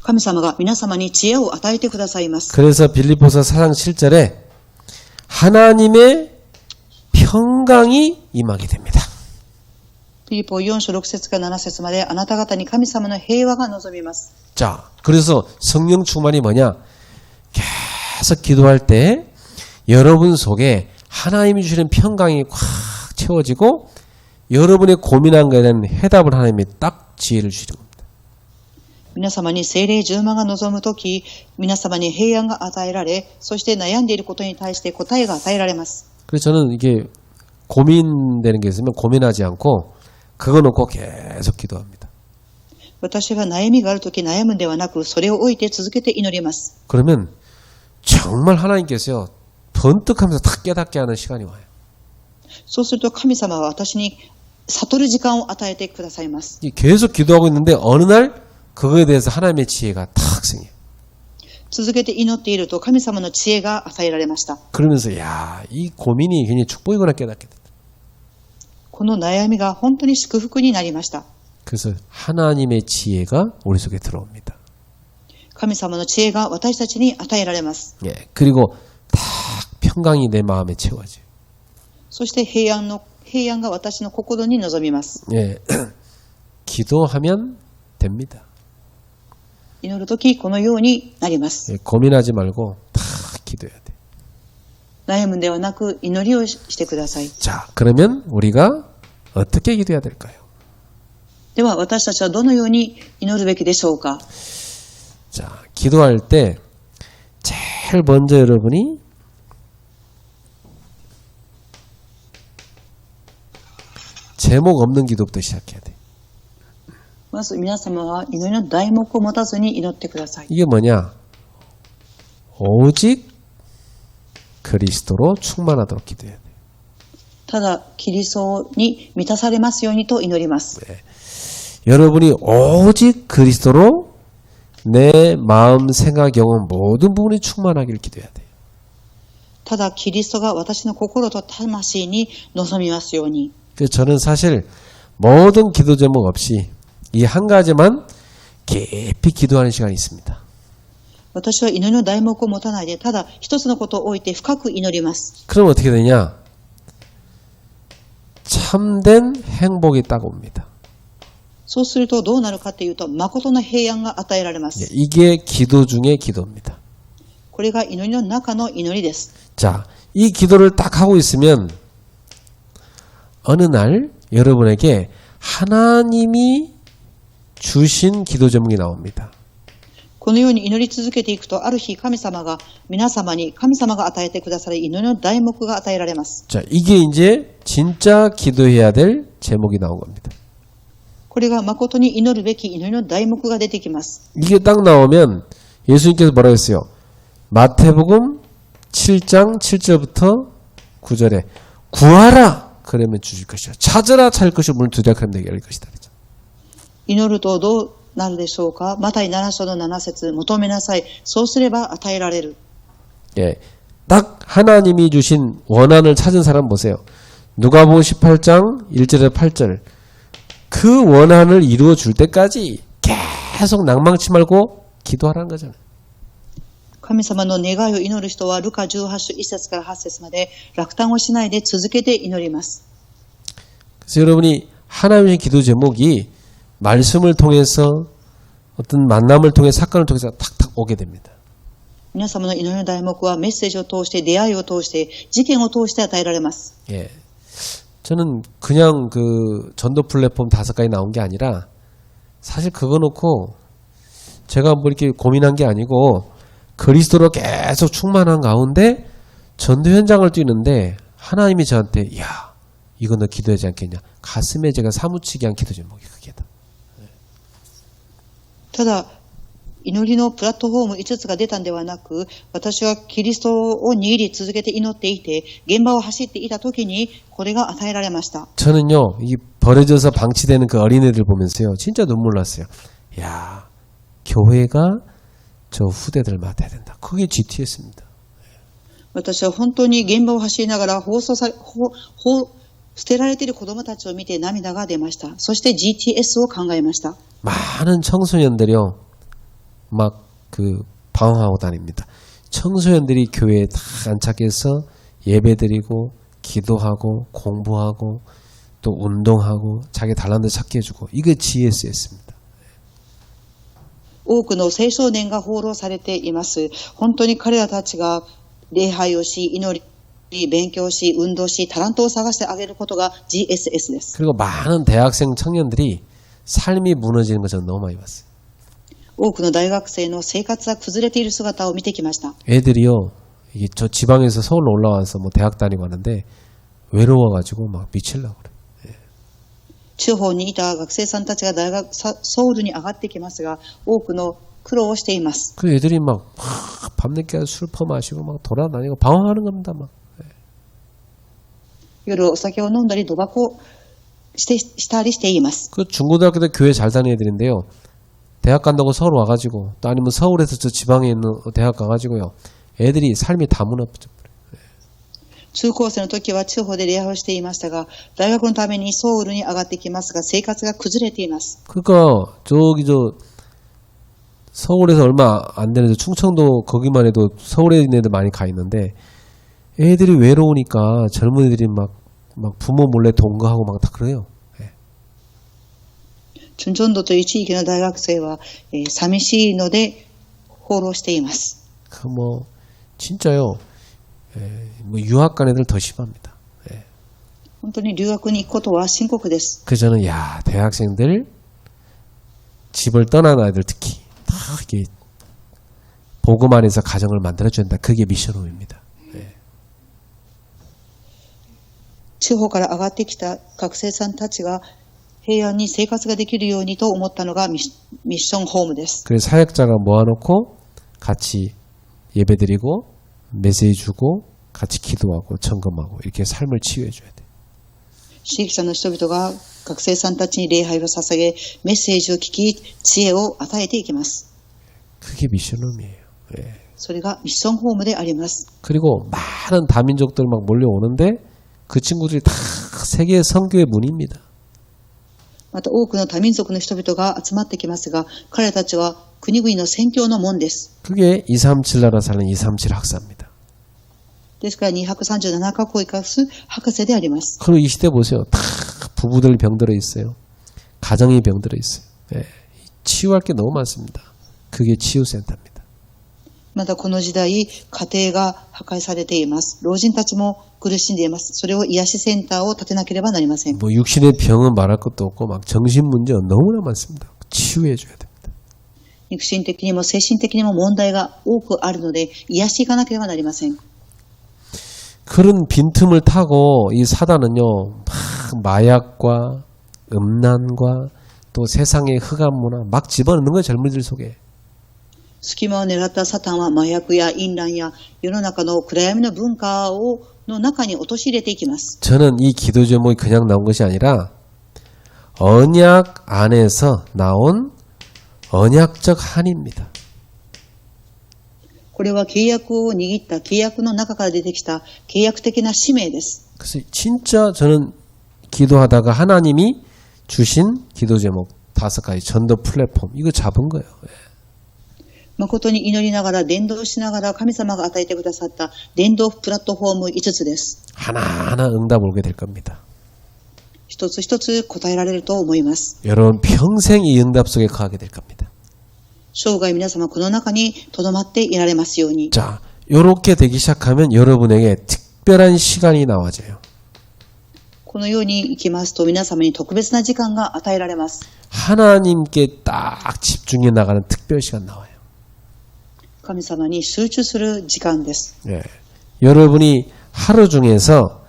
Speaker 2: 神様が皆様に知恵を与えてくださいます。
Speaker 1: 그래서 빌립보서 4장 7절에 하나님의 평강이 임하게 됩니다.
Speaker 2: ピリポ4章6節から7節まであなた方に神様の平和が望みます。
Speaker 1: 자, 그래서 성령 충만이 뭐냐? 계속 기도할 때 여러분 속에 하나님이 주시는 평강이 꽉 채워지고 여러분의 고민한 것에 대한 해답을 하나님이 딱 지혜를 주시는 겁니다.
Speaker 2: 皆様に聖霊充満が望むとき、皆様に平安が与えられ、そして悩んでいることに対して答えが与えられます。
Speaker 1: 그래서 저는 이게 고민되는 게 있으면 고민하지 않고 그거 놓고 계속 기도합니다.
Speaker 2: 私が悩みがあるとき悩むんではなく、それを置いて続けて祈ります。
Speaker 1: 그러면 정말 하나님께서요 번뜩하면서 탁 깨닫게 하는 시간이 와요.
Speaker 2: そうすると神様は私に悟る時間を与えてくださいます。
Speaker 1: 계속 기도하고 있는데 어느 날 그거에 대해서 하나님의 지혜가 탁 생겨요.
Speaker 2: 続けて祈っていると神様の知恵が与えられました。
Speaker 1: 그러면서 야, 이 고민이 굉장히 축복이구나 깨닫게 된다.
Speaker 2: この悩みが本当に祝福になりました。
Speaker 1: 그래서 하나님의 지혜가 우리 속에 들어옵니다.
Speaker 2: 神様の知恵が私たちに与えられます。
Speaker 1: 예, 그리고 딱 평강이 내 마음에 채워져요.
Speaker 2: そして平安が私の心に望みます。
Speaker 1: 예, 기도하면 됩니다.
Speaker 2: 祈るときこのようになります。
Speaker 1: 예, 고민하지 말고 다 기도해야 돼.
Speaker 2: 悩むんではなく祈りをしてください。
Speaker 1: 자, 그러면 우리가 어떻게 기도해야 될까요?
Speaker 2: では私たちはどのように祈るべきでしょうか。
Speaker 1: 자, 기도할 때 제일 먼저 여러분이 제목 없는 기도부터 시작해야 돼.
Speaker 2: まず皆様は祈りの題目を持たずに祈ってください。
Speaker 1: 이게 뭐냐? 오직 그리스도로 충만하도록 기도해야 돼요.
Speaker 2: ただ、キリストに満たされますようにと祈ります。
Speaker 1: 여러분이 오직 그리스도로 내 마음, 생각, 영혼 모든 부분이 충만하기를 기도해야 돼요.
Speaker 2: ただ、キリストが私の心と魂に臨みますように。
Speaker 1: 그래서 저는 사실 모든 기도 제목 없이 이 한 가지만 깊이 기도하는 시간이 있습니다.
Speaker 2: 私は祈りの題目を持たないで、ただ一つのことを置いて深く祈ります。
Speaker 1: 그럼 어떻게 되냐? 참된 행복이 딱 옵니다.
Speaker 2: そうするとどうなるかというと、誠の平安が与えられま
Speaker 1: 예,
Speaker 2: す。
Speaker 1: 이게 기도 중의 기도입니다.
Speaker 2: これが祈りの中の祈りです。
Speaker 1: 자, 이 기도를 딱 하고 있으면 어느 날 여러분에게 하나님이 주신 기도 제목이 나옵니다.
Speaker 2: このように祈り続けていくと、ある日神様が皆様に神様が与えてくださる祈りの題目が与えられます。
Speaker 1: 자, 이게 이제 진짜 기도해야 될 제목이 나온 겁니다.
Speaker 2: これが誠に祈るべき祈りの題目が出てきます。
Speaker 1: 이게 딱 나오면 예수님께서 뭐라고 했어요? 마태복음 7장 7절부터 9절에 구하라 그러면 주실 것이요 찾으라 찾을 것이요 문을 두드려 그러면 내게 열릴 것이다. 그렇죠?
Speaker 2: 祈るとどうなるでしょうか。マタイ7章の7節、求めなさい。そうすれば与えられる。
Speaker 1: 예, 딱 하나님이 주신 원한을 찾은 사람 보세요. 누가복음 18장 1절에서 8절 그 원한을 이루어 줄 때까지 계속 낭망치 말고 기도하라는 거잖아요.
Speaker 2: 神様の願いを祈る人はルカ18章1節から8節まで落胆をしないで続けて祈ります。
Speaker 1: 그래서 여러분이 하나님의 기도 제목이 말씀을 통해서 어떤 만남을 통해 사건을 통해서 탁탁 오게 됩니다.
Speaker 2: 皆様の祈りの題目はメッセージを通して、出会いを通して、事件を通して与えられます。
Speaker 1: 예, 저는 그냥 그 전도 플랫폼 5가지 나온 게 아니라 사실 그거 놓고 제가 뭐 이렇게 고민한 게 아니고 그리스도로 계속 충만한 가운데 전도 현장을 뛰는데 하나님이 저한테 야 이거 너 기도하지 않겠냐 가슴에 제가 사무치게 한 기도 제목이 그게다.
Speaker 2: ただ、祈りのプラットフォーム5つが出たんではなく、私はキリストを握り続けて祈っていて、現場を走っていた時にこれが与えられました。
Speaker 1: 저는요 이 버려져서 방치되는 그 어린애들 보면서요 진짜 눈물 났어요. 야 교회가 저 후대들 맡아야 된다. 그게 GTS입니다.
Speaker 2: 私は本当に現場を走りながら捨てられている子供たちを見て涙が出ました。そして GTS を考えました。
Speaker 1: 많은 청소년들이요 막 그 방황하고 다닙니다. 청소년들이 교회에 다 안착해서 예배드리고 기도하고 공부하고 또 운동하고 자기 달란트 찾게 해주고 이게 GS였습니다.
Speaker 2: 多くの青少年が放浪されています。本当に彼らたちが礼拝をし、祈り、勉強し、運動し、タラントを探してあげることが GSS です。
Speaker 1: 그리고 많은 대학생 청년들이 삶이 무너지는 걸 저는 너무 많이 봤어요.
Speaker 2: 多くの大学生の生活が崩れている姿を見てきました。
Speaker 1: 애들이요 이게 저 지방에서 서울로 올라와서 뭐 대학 다니고 하는데 외로워가지고 막 미치려고 그래.
Speaker 2: 地方にいた学生さんたちがソウルに上がってきますが、多くの苦労をしています。
Speaker 1: 그 애들이 막 밤늦게 술 퍼마시고 막 돌아다니고 방황하는 겁니다. 막.
Speaker 2: 夜お酒を飲んだり賭博をしたりしています。
Speaker 1: 그 중고등학교 때 교회 잘 다니는 애들인데요. 대학 간다고 서울 와가지고 또 아니면 서울에서 저 지방에 있는 대학 가가지고요. 애들이 삶이 다 무너져.
Speaker 2: 中高生の時は地方で礼拝をしていましたが、大学のためにソウルに上がってきますが、生活が崩れています。
Speaker 1: 그러니까 저기 저 서울에서 얼마 안 되는 충청도 거기만 해도 서울에 있는 애들 많이 가 있는데 애들이 외로우니까 젊은 애들이 막 부모 몰래 동거하고 막 다 그래요.
Speaker 2: チュンチョンドという地域の大学生は、寂しいので放浪しています。
Speaker 1: 그 뭐 진짜요. 뭐 유학 간 애들 더 심합니다.
Speaker 2: 本当に留学に行くことは深刻です。
Speaker 1: 그래서 저는 야 대학생들 집을 떠난 아이들 특히 다 이게 복음 안에서 가정을 만들어줘야 된다. 그게 미션홈입니다.
Speaker 2: 地方から上がってきた学生さんたちが平安に生活ができるようにと思ったのがミッションホームです。
Speaker 1: 그래서 사역자가 모아놓고 같이 예배드리고 메시지 주고 같이 기도하고 점검하고 이렇게 삶을 치유해 줘야 돼.
Speaker 2: 刺激者の人々が学生さんたちに礼拝を捧げ、メッセージを聞き、知恵を与えていきます。
Speaker 1: 그게 미션홈이에요. 예.
Speaker 2: それがミッションホームであります。
Speaker 1: 그리고 많은 다민족들 막 몰려오는데 그 친구들이 다 세계 선교의 문입니다.
Speaker 2: また多くの多民族の人々が集まってきますが、彼たちは国々の宣教の門です。
Speaker 1: 그게 237 나라 사는 237 학사입니다.
Speaker 2: ですから237カ国を生かす博士であります。
Speaker 1: 그리고 이 시대 보세요. 다 부부들 병들어 있어요. 가정이 병들어 있어요. 예. 치유할 게 너무 많습니다. 그게 치유센터입니다.
Speaker 2: またこの時代、家庭が破壊されています。老人たちも苦しんでいます。それを癒しセンターを建てなければなりません。
Speaker 1: 뭐 육신의 병은 말할 것도 없고 막 정신 문제 너무나 많습니다. 치유해 줘야 됩니다.
Speaker 2: 肉身的にも精神的にも問題が多くあるので、癒していかなければなりません。
Speaker 1: 그런 빈틈을 타고 이 사단은요, 막 마약과 음란과 또 세상의 흑암 문화 막 집어넣는 거예요, 젊은이들 속에.
Speaker 2: 隙間を狙ったサタンは麻薬や淫乱や世の中の暗闇の文化の中に陥れていきます。
Speaker 1: 저는 이 기도 제목이 그냥 나온 것이 아니라 언약 안에서 나온 언약적 한입니다.
Speaker 2: これは契約を握った契約の中から出てきた契約的な使命です。
Speaker 1: 그래서 진짜 저는 기도하다가 하나님이 주신 기도 제목 5가지 전도 플랫폼 이거 잡은 거예요.
Speaker 2: 誠に祈りながら伝道しながら神様が与えてくださった伝道プラットフォーム5つです。
Speaker 1: 하나하나 응답 오게 될 겁니다.
Speaker 2: 一つ一つ答えられると思います。
Speaker 1: 여러분 평생 이 응답 속에 거하게 될 겁니다.
Speaker 2: 生涯皆様この中に留まっていられますように。
Speaker 1: 자, 요렇게 되기 시작하면 여러분에게 특별한 시간이 나와져요.
Speaker 2: このようにいきますと皆様に特別な時間が与えられます。
Speaker 1: 하나님께 딱 집중해 나가는 특별 시간 나와요.
Speaker 2: 神様に集中する時間です。
Speaker 1: 예. 여러분이 하루 중에서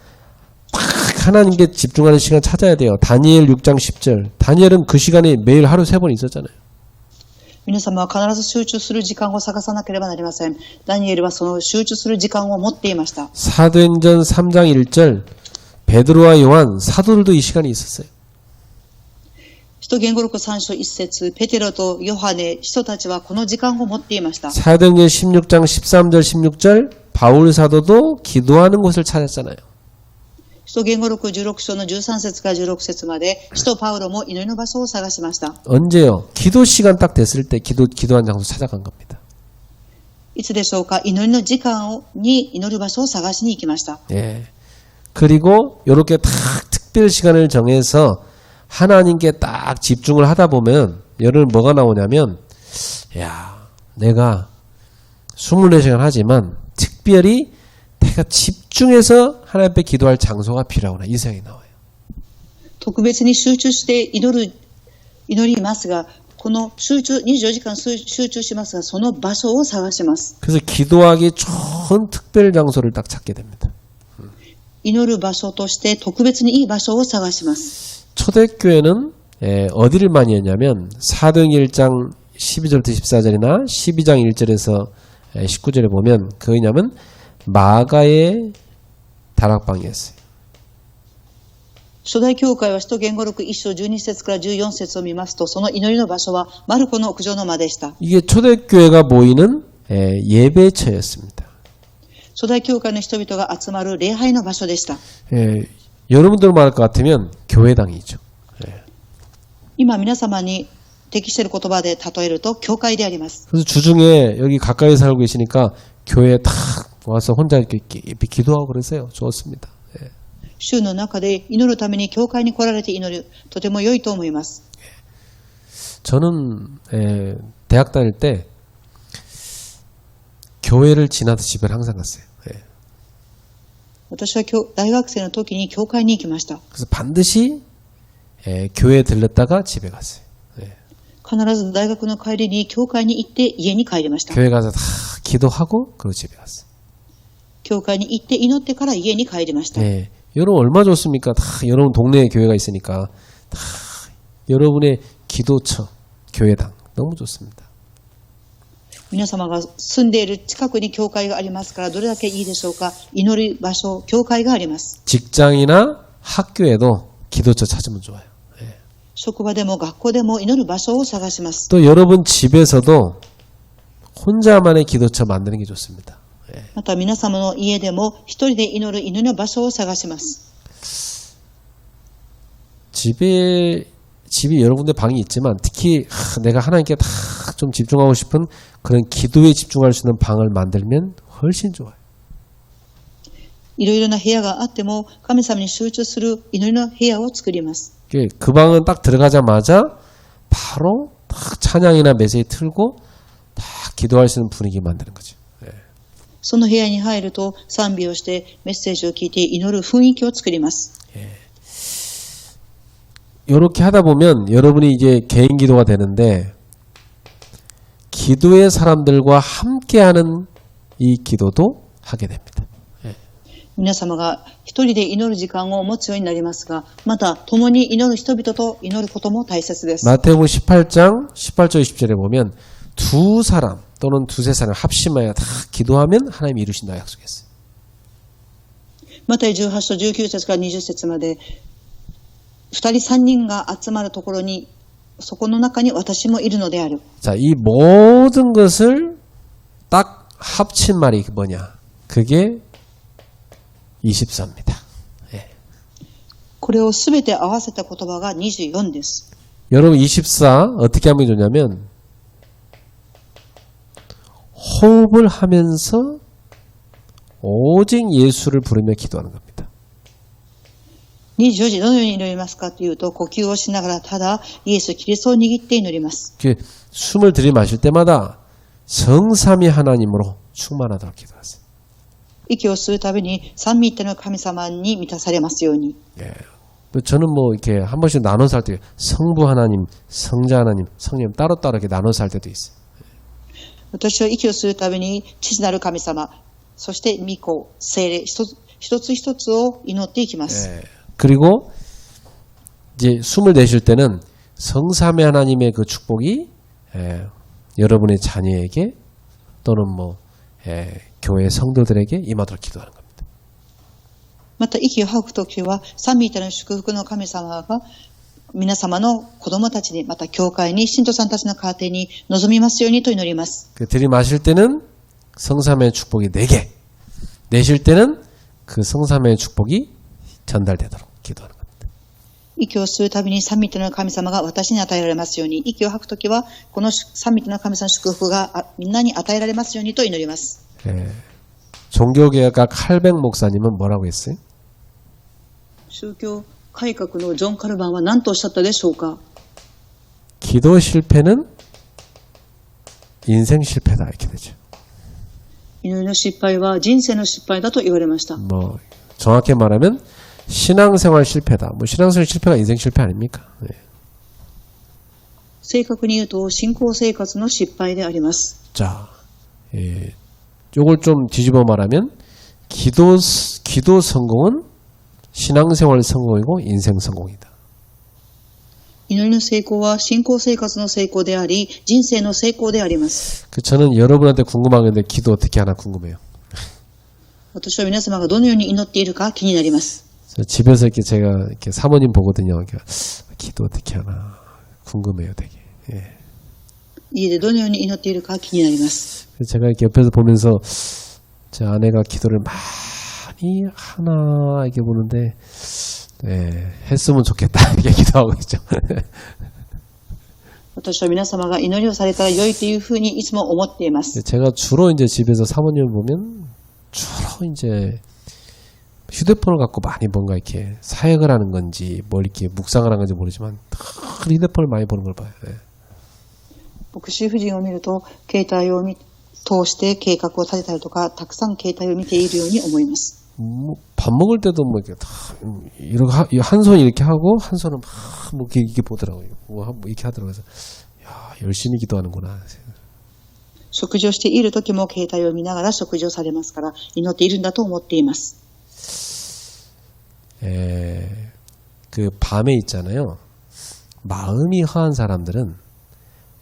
Speaker 1: 딱 하나님께 집중하는 시간 찾아야 돼요. 다니엘 6장 10절. 다니엘은 그 시간에 매일 하루 3번 있었잖아요.
Speaker 2: 皆様は必ず集中する時間を探さなければなりません。ダニエルはその集中する時間を持っていました。
Speaker 1: 사도행전 3장 1절. 베드로와 요한 사도들도 이 시간이 있었어요.
Speaker 2: 使徒言語録3章1節、ペテロとヨハネ、人たちはこの時間を持っていました。
Speaker 1: 사도행전 16장 13절 16절. 바울 사도도 기도하는 곳을 찾았잖아요.
Speaker 2: 使徒言語録16章の13節から16節まで、使徒パウロも祈りの場所を探しました。
Speaker 1: 언제요? 기도 시간 딱 됐을 때 기도한 장소 찾아간 겁니다.
Speaker 2: いつでしょうか？祈りの時間に祈る場所を探しに行きました。
Speaker 1: 예. 그리고 이렇게 딱 특별 시간을 정해서 하나님께 딱 집중을 하다 보면 여러분 뭐가 나오냐면 야, 내가 24시간 하지만 특별히 내가 집중해서 하나님 앞에 기도할 장소가 필요하구나 이 생각이 나와요.
Speaker 2: 特別に集中して祈りますが、この集中、24時間集中しますが、その場所を探します。
Speaker 1: 그래서 기도하기 좋은 특별 장소를 딱 찾게 됩니다.
Speaker 2: 祈る場所として特別にいい場所を探します。
Speaker 1: 초대교회는 어디를 많이 했냐면 사도행전 1장 12절부터 14절이나 12장 1절에서 19절에 보면 그거냐면 마가의 다락방이었어요.
Speaker 2: 初代教会は使徒言語録1章12節から14節を見ますと、その祈りの場所はマルコの屋上の間でした。
Speaker 1: 이게 초대교회가 모이는 예배처였습니다.
Speaker 2: 初代教会の人々が集まる礼拝の場所でした。
Speaker 1: 여러분들 말할 것 같으면 교회당이죠.
Speaker 2: 今皆様に適している言葉で例えると教会であります。
Speaker 1: 그래서 주중에 여기 가까이 살고 계시니까 교회에 탁 와서 혼자 이렇게 기도하고 그러세요. 좋습니다.
Speaker 2: 週の中で祈るために教会に来られて祈る、とても良いと思います。
Speaker 1: 저는 대학 다닐 때 교회를 지나서 집에 항상 갔어요.
Speaker 2: 私は大学生の時に教会に行きました。
Speaker 1: 그래서 반드시 교회에 들렀다가 집에 갔어요.
Speaker 2: 必ず大学の帰りに教会に行って家に帰りました。
Speaker 1: 교회 가서 다 기도하고 그리고 집에 갔어요.
Speaker 2: 教会に行って祈ってから家に帰りました。
Speaker 1: 여러분 얼마 좋습니까? 다 여러분 동네에 교회가 있으니까 다 여러분의 기도처, 교회당 너무 좋습니다.
Speaker 2: 皆様が住んでいる近くに教会がありますから、どれだけいいでしょうか。祈る場所、教会があります。
Speaker 1: 직장이나 학교에도 기도처 찾으면 좋아요.
Speaker 2: 職場でも学校でも祈る場所を探します。
Speaker 1: 또 여러분 집에서도 혼자만의 기도처 만드는 게 좋습니다.
Speaker 2: また皆様の家でも一人で祈る祈りの場所を探します。
Speaker 1: 집이 여러 군데 방이 있지만 특히 내가 하나님께 다 좀 집중하고 싶은 그런 기도에 집중할 수 있는 방을 만들면 훨씬 좋아요.
Speaker 2: いろいろな部屋があっても神様に集中する祈りの部屋を作ります。
Speaker 1: 그 방은 딱 들어가자마자 바로 딱 찬양이나 메시지 틀고 딱 기도할 수 있는 분위기 만드는 거죠.
Speaker 2: その部屋に入ると賛美をしてメッセージを聞いて祈る雰囲気を作ります。
Speaker 1: 이렇게 하다 보면 여러분이 이제 개인 기도가 되는데 기도의 사람들과 함께하는 이 기도도 하게 됩니다.
Speaker 2: 皆様が一人で祈る時間を持つようになりますが、また共に祈る人々と祈ることも大切です。
Speaker 1: 마태복음 18장 18절 20절에 보면 두 사람 또는 두세 사람 합심하여 다 기도하면 하나님이 이루신다고 약속했어요.
Speaker 2: マタイ18章19節から20節まで、二人三人が集まるところに、そこの中に私もいるのである。
Speaker 1: 자, 이 모든 것을 딱 합친 말이 뭐냐? 그게 24입니다.
Speaker 2: これをすべて合わせた言葉が24です。
Speaker 1: 여러분 24 어떻게 하면 좋냐면 호흡을 하면서 오직 예수를 부르며 기도하는 겁니다.
Speaker 2: 24時どのように祈りますかというと、呼吸をしながらただイエス・キリストを握って祈ります。
Speaker 1: 숨을 들이마실 때마다 성삼위 하나님으로 충만하도록 기도하세요.
Speaker 2: 息を吸うたびに三位一体の神様に満たされますように。
Speaker 1: 예. 저는 뭐 이렇게 한 번씩 나눠서 할 때 성부 하나님, 성자 하나님, 성령 따로따로 이렇게 나눠서 할 때도 있어요.
Speaker 2: 私は息を吸うたびに父なる神様、そして御子、聖霊、一つ一つを祈っていきます。
Speaker 1: 예. 그리고 이제 숨을 내쉴 때는 성삼위 하나님의 그 축복이 여러분의 자녀에게 또는 뭐 교회 성도들에게 임하도록 기도하는 겁니다.
Speaker 2: また息を吐くときは三位一体の祝福の神様が皆様の子供たちに、また教会に、信徒さんたちの家庭に臨みますようにと祈ります。
Speaker 1: 들이마실 때는 성삼위의 축복이 4개, 내쉴 때는 그 성삼위의 축복이 전달되도록 기도하는 겁니다.
Speaker 2: 息を吸うたびに三位一体の神様が私に与えられますように、息を吐くときはこの三位一体の神様の祝福がみんなに与えられますようにと祈ります。
Speaker 1: 종교개혁가 칼백 목사님은 뭐라고 했어요?
Speaker 2: 宗教改革のジョン・カルバンは何とおっしゃったでしょうか。
Speaker 1: 기도 실패는 인생 실패다 이렇게 되죠.
Speaker 2: 祈りの失敗は人生の失敗だと言われました。
Speaker 1: 뭐 정확히 말하면 신앙생활 실패다. 뭐 신앙생활 실패가 인생 실패 아닙니까? 네.
Speaker 2: 正確に言うと信仰生活の失敗であります。
Speaker 1: 자, 요걸 좀 뒤집어 말하면 기도 성공은 신앙생활 성공이고 인생 성공이다.
Speaker 2: 祈りの成功は信仰生活の成功であり、人生の成功であります。
Speaker 1: 저는 여러분한테 궁금한 건데 기도 어떻게 하나 궁금해요.
Speaker 2: 私は皆様がどのように祈っているか気になります。
Speaker 1: 집에서 이렇게 제가 이렇게 사모님 보거든요. 기도 어떻게 하나 궁금해요, 되게. 예.
Speaker 2: 家でどのように祈っているか気になります。
Speaker 1: 제가 이렇게 옆에서 보면서 제 아내가 기도를 많이 하나 이렇게 보는데, 했으면 좋겠다 이렇게 기도하고 있죠.
Speaker 2: 私は皆様が祈りをされたら良いというふうにいつも思っています。
Speaker 1: 제가 주로 이제 집에서 사모님을 보면 주로 이제 휴대폰을 갖고 많이 뭔가 이렇게 사역을 하는 건지 뭘 이렇게 묵상을 하는 건지 모르지만 휴대폰을 많이 보는 걸 봐요.
Speaker 2: 牧師夫人を見ると携帯を通して計画を立てたりとか、たくさん携帯を見ているように思います。
Speaker 1: 뭐 밥 먹을 때도 뭐 이렇게 다 이렇게 한 손 이렇게 하고 한 손은 막 뭐 이렇게 보더라고요. 뭐 이렇게 하더라고요. 그래서 야 열심히 기도하는구나.
Speaker 2: 食事をしている時も携帯を見ながら食事をされますから、祈っているんだと思っています。
Speaker 1: 그 밤에 있잖아요. 마음이 허한 사람들은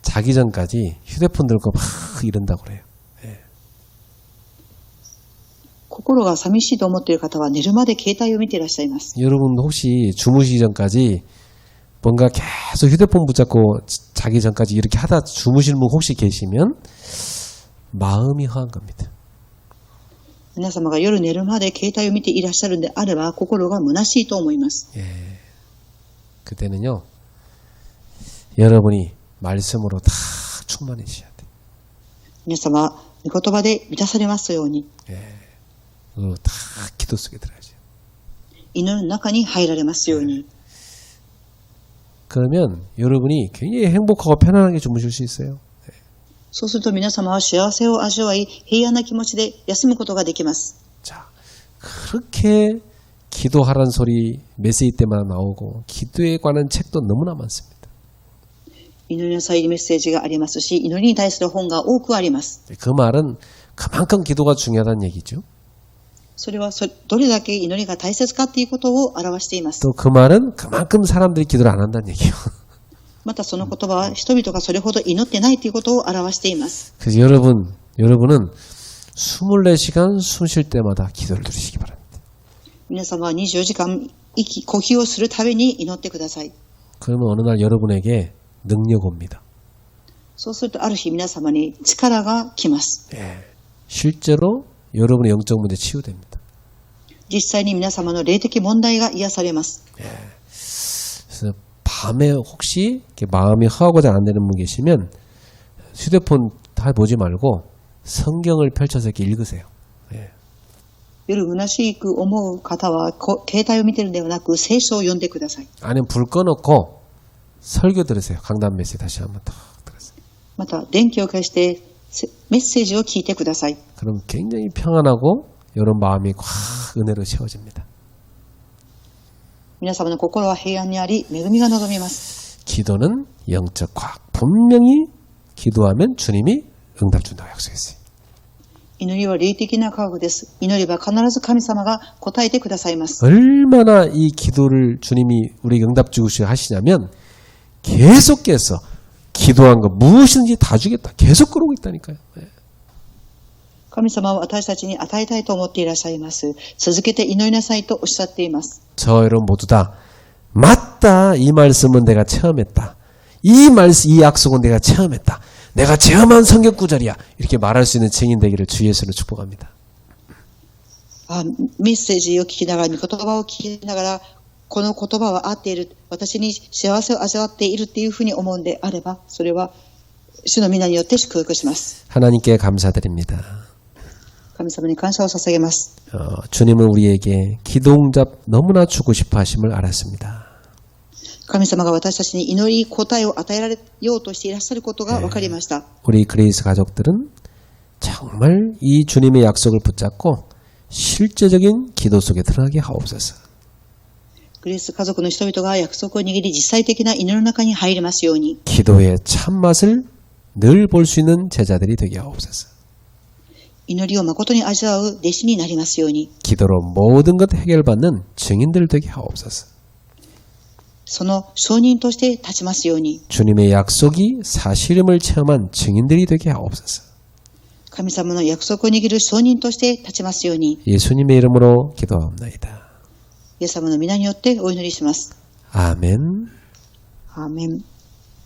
Speaker 1: 자기 전까지 휴대폰 들고 막 이런다고 그래요.
Speaker 2: 心が寂しいと思っている方は寝るまで携帯を見ていらっしゃいます。
Speaker 1: 여러분 혹시 주무시기 전까지 뭔가 계속 휴대폰 붙잡고 자기 전까지 이렇게 하다 주무시는 분 혹시 계시면 마음이 허한 겁니다.
Speaker 2: 皆様が夜寝るまで携帯を見ていらっしゃるのであれば心が虚しいと思います。
Speaker 1: 그때는요, 여러분이 말씀으로 다 충만해지셔야 돼요.
Speaker 2: 皆様、御言葉で満たされますように、
Speaker 1: 그리고 다 기도 속에 들어가죠.
Speaker 2: 祈る中に入られますように。
Speaker 1: 그러면 여러분이 굉장히 행복하고 편안하게 주무실 수 있어요.
Speaker 2: そうすると皆様は幸せを味わい、平安な気持ちで休むことができます。
Speaker 1: 자, 그렇게 기도하라는 소리 메시지 때마다 나오고 기도에 관한 책도 너무나 많습니다.
Speaker 2: 祈りなさいメッセージがありますし、祈りに対する本が多くあります。
Speaker 1: 그 말은 그만큼 기도가 중요하다는 얘기죠.
Speaker 2: それはどれだけ祈りが大切かということを表しています。
Speaker 1: 또 그 말은 그만큼 사람들이 기도를 안 한다는 얘기예요.
Speaker 2: またその言葉は人々がそれほど祈ってないということを表しています。
Speaker 1: 그래서 여러분은 24시간 숨 쉴 때마다 기도를 드리시기 바랍니다.
Speaker 2: 皆様は24時間呼吸をするたびに祈ってください。
Speaker 1: 그러면 어느 날 여러분에게 능력 옵니다.
Speaker 2: そうするとある日皆様に力が来ます。
Speaker 1: 실제로 여러분의 영적 문제 치유됩니다.
Speaker 2: 実際に皆様の霊的問題が癒されます。
Speaker 1: 그래서 밤에 혹시 이렇게 마음이 허하고 잘 안 되는 분 계시면 휴대폰 다 보지 말고 성경을 펼쳐서 이렇게 읽으세요.
Speaker 2: 夜虚しく思う方は携帯を見ているのではなく聖書を読んでください。
Speaker 1: 아니면 불 꺼놓고 설교 들으세요. 강단 메시지 다시 한번 딱 들으세요.
Speaker 2: また電気を消してメッセージを聞いてください。
Speaker 1: 그럼 굉장히 평안하고 이런 마음이 확 은혜로 채워집니다.
Speaker 2: 皆様の心は平安にあり恵みが望みます。
Speaker 1: 기도는 영적 과학. 분명히 기도하면 주님이 응답 준다고 약속했어요.
Speaker 2: 祈りは霊的な科学です。祈れば必ず神様が答えてくださいます。
Speaker 1: 얼마나 이 기도를 주님이 우리에게 응답 주시고 하시냐면 계속해서 기도한 거 무엇이든지 다 주겠다. 계속 그러고 있다니까요.
Speaker 2: 神様は私たちに与えたいと思っていらっしゃいます。続けて祈りなさいとおっしゃっています。
Speaker 1: 저 여러분 모두 다 맞다. 이 말씀은 내가 체험했다. 이 약속은 내가 체험했다. 내가 체험한 성경 구절이야. 이렇게 말할 수 있는 증인 되기를 주 예수로 축복합니다.
Speaker 2: メッセージを聞きながら、御言葉を聞きながら、この言葉は合っている、私に幸せを味わっているっていうふうに思うんであれば、それは主の皆によって祝福します。
Speaker 1: 하나님께 감사드립니다.
Speaker 2: 神様に感謝を捧げます。
Speaker 1: 주님은 우리에게 기도응답 너무나 주고 싶어 하심을 알았습니다.
Speaker 2: 神様が私たちに祈り答えを与えられようとしていらっしゃることが分かりました。
Speaker 1: 우리 그레이스 가족들은 정말 이 주님의 약속을 붙잡고 실제적인 기도 속에 들어가게 하옵소서.
Speaker 2: グレース家族の人々が約束を握り実際的な祈りの中に入りますように、
Speaker 1: 기도의 참맛을 늘 볼 수 있는 제자들이 되게 하옵소서.
Speaker 2: 祈りを誠に味わう弟子になりますように、
Speaker 1: 기도로 모든 것 해결받는 증인들 되게 하옵소서.
Speaker 2: その証人として立ちますように、
Speaker 1: 주님의 약속이 사실임을 체험한 증인들이 되게 하옵소서.
Speaker 2: 神様の約束を握る証人として立ちますように、
Speaker 1: 예수님의 이름으로 기도하옵나이다.
Speaker 2: イエス様の皆によってお祈りします。
Speaker 1: 아멘.
Speaker 2: アーメン。